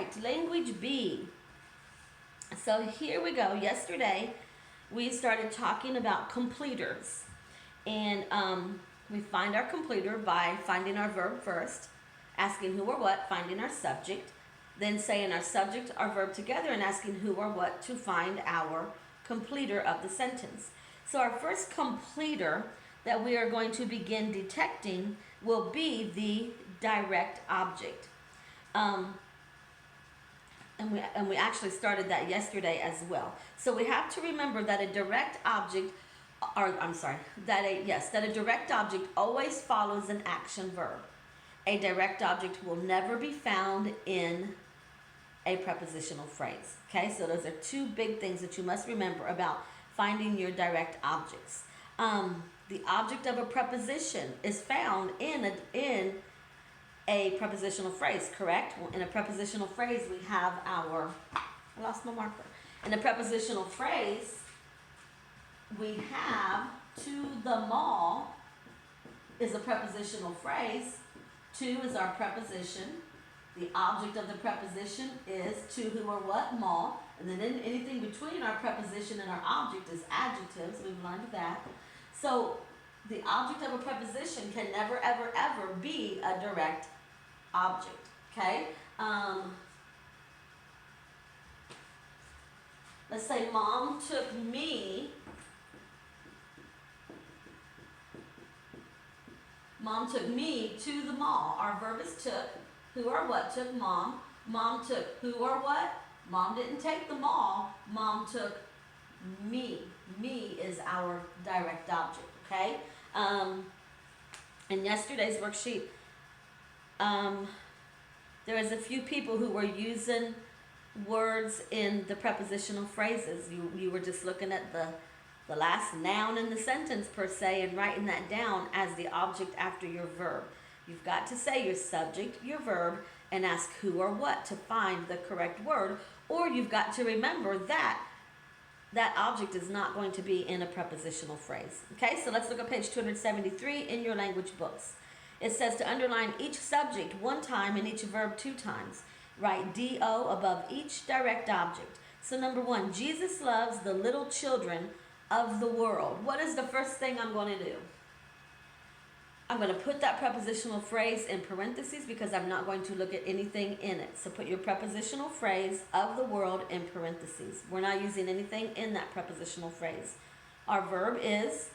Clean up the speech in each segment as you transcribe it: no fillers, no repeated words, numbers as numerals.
right, language B. So here we go. Yesterday, we started talking about completers. And we find our completer by finding our verb first, asking who or what, finding our subject, then saying our subject, our verb together, and asking who or what to find our completer of the sentence. So our first completer that we are going to begin detecting will be the direct object. And we actually started that yesterday as well. So we have to remember that a direct object, that a direct object always follows an action verb. A direct object will never be found in a prepositional phrase. Okay, so those are two big things that you must remember about finding your direct objects. The object of a preposition is found in a prepositional phrase, correct? Well, in a prepositional phrase, we have I lost my marker. In a prepositional phrase, we have to the mall is a prepositional phrase. To is our preposition. The object of the preposition is to who or what, mall. And then anything between our preposition and our object is adjectives. We've learned that. So the object of a preposition can never, ever, ever be a direct object. Okay? Let's say Mom took me. Mom took me to the mall. Our verb is took. Who or what took Mom. Mom took who or what? Mom didn't take the mall. Mom took me. Me is our direct object, okay? In yesterday's worksheet, there was a few people who were using words in the prepositional phrases. You were just looking at the last noun in the sentence per se and writing that down as the object after your verb. You've got to say your subject, your verb, and ask who or what to find the correct word, or you've got to remember that that object is not going to be in a prepositional phrase. Okay, so let's look at page 273 in your language books. It says to underline each subject one time and each verb two times. Write D-O above each direct object. So number one, Jesus loves the little children of the world. What is the first thing I'm going to do? I'm going to put that prepositional phrase in parentheses because I'm not going to look at anything in it. So put your prepositional phrase of the world in parentheses. We're not using anything in that prepositional phrase. Our verb is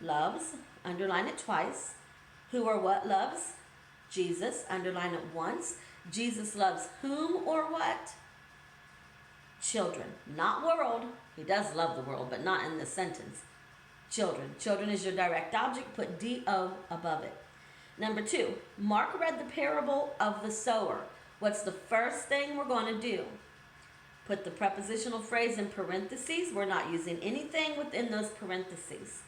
loves, underline it twice. Who or what loves? Jesus, underline it once. Jesus loves whom or what? Children, not world. He does love the world, but not in this sentence. Children. Children is your direct object. Put D-O above it. Number two, Mark read the parable of the sower. What's the first thing we're going to do? Put the prepositional phrase in parentheses. We're not using anything within those parentheses.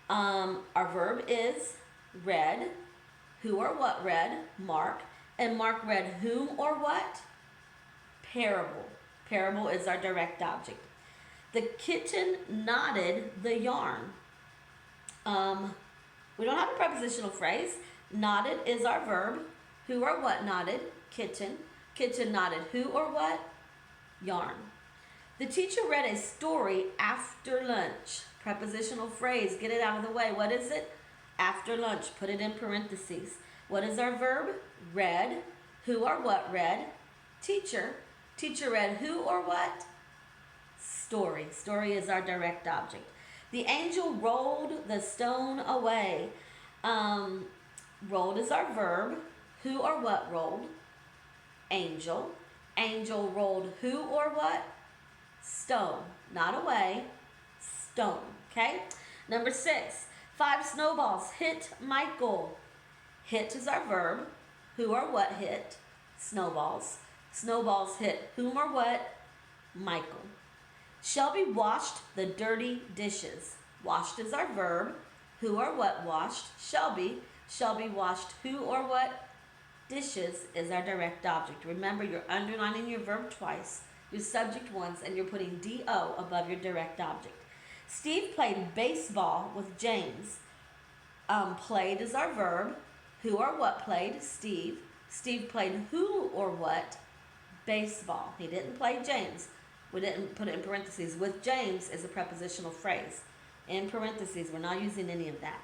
Our verb is read. Who or what read? Mark. And Mark read whom or what? Parable. Parable is our direct object. The kitten knotted the yarn. We don't have a prepositional phrase. Knotted is our verb. Who or what knotted? Kitten. Kitten knotted who or what? Yarn. The teacher read a story after lunch. Prepositional phrase. Get it out of the way. What is it? After lunch. Put it in parentheses. What is our verb? Read. Who or what read? Teacher. Teacher read who or what? Story. Story is our direct object. The angel rolled the stone away. Rolled is our verb. Who or what rolled? Angel. Angel rolled who or what? Stone. Not away. Stone. Okay? Number 6. 5 snowballs hit Michael. Hit is our verb. Who or what hit? Snowballs. Snowballs hit whom or what? Michael. Shelby washed the dirty dishes. Washed is our verb. Who or what washed? Shelby. Shelby washed who or what? Dishes is our direct object. Remember, you're underlining your verb twice, your subject once, and you're putting D-O above your direct object. Steve played baseball with James. Played is our verb. Who or what played? Steve. Steve played who or what? baseball. He didn't play James. We didn't put it in parentheses. With James is a prepositional phrase. In parentheses, we're not using any of that.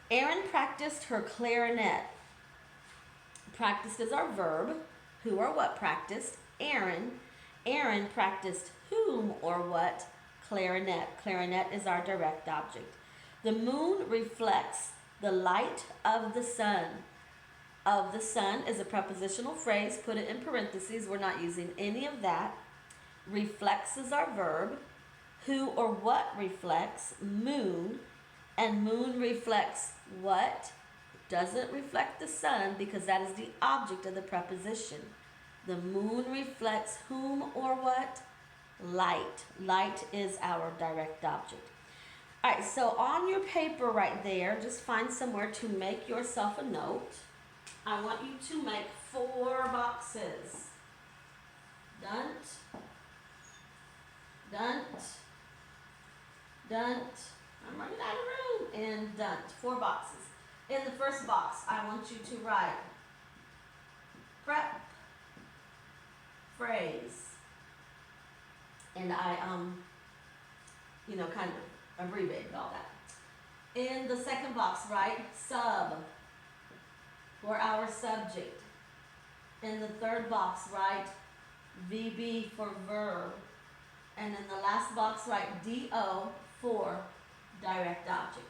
Erin practiced her clarinet. Practiced is our verb. Who or what practiced? Erin. Erin practiced whom or what? Clarinet. Clarinet is our direct object. The moon reflects the light of the sun. Of the sun is a prepositional phrase. Put it in parentheses. We're not using any of that. Reflects is our verb. Who or what reflects? Moon. And moon reflects what? Doesn't reflect the sun because that is the object of the preposition. The moon reflects whom or what? Light. Light is our direct object. All right, so on your paper right there, just find somewhere to make yourself a note. I want you to make 4 boxes. Dunt, dunt, dunt. I'm running out of room. And dunt. 4 boxes. In the first box, I want you to write prep phrase. And I, kind of abbreviated all that. In the second box, write sub for our subject. In the third box, write VB for verb. And in the last box, write DO for direct object.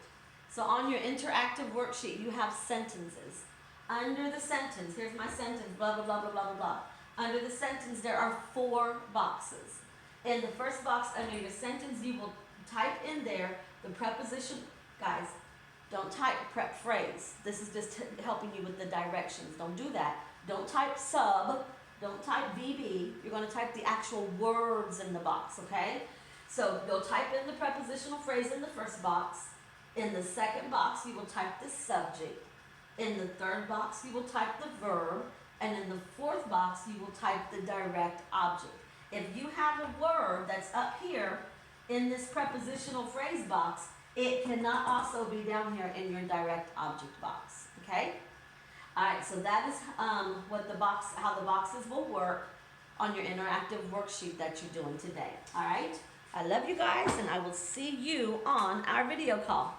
So on your interactive worksheet, you have sentences. Under the sentence, here's my sentence, blah, blah, blah, blah, blah, blah, blah. Under the sentence, there are 4 boxes. In the first box, under your sentence, you will type in there the preposition. Guys, don't type prep phrase. This is just helping you with the directions. Don't do that. Don't type sub. Don't type VB. You're going to type the actual words in the box, okay? So you'll type in the prepositional phrase in the first box. In the second box, you will type the subject. In the third box, you will type the verb. And in the fourth box, you will type the direct object. If you have a word that's up here in this prepositional phrase box, it cannot also be down here in your direct object box, okay? All right, so that is how the boxes will work on your interactive worksheet that you're doing today, all right? I love you guys, and I will see you on our video call.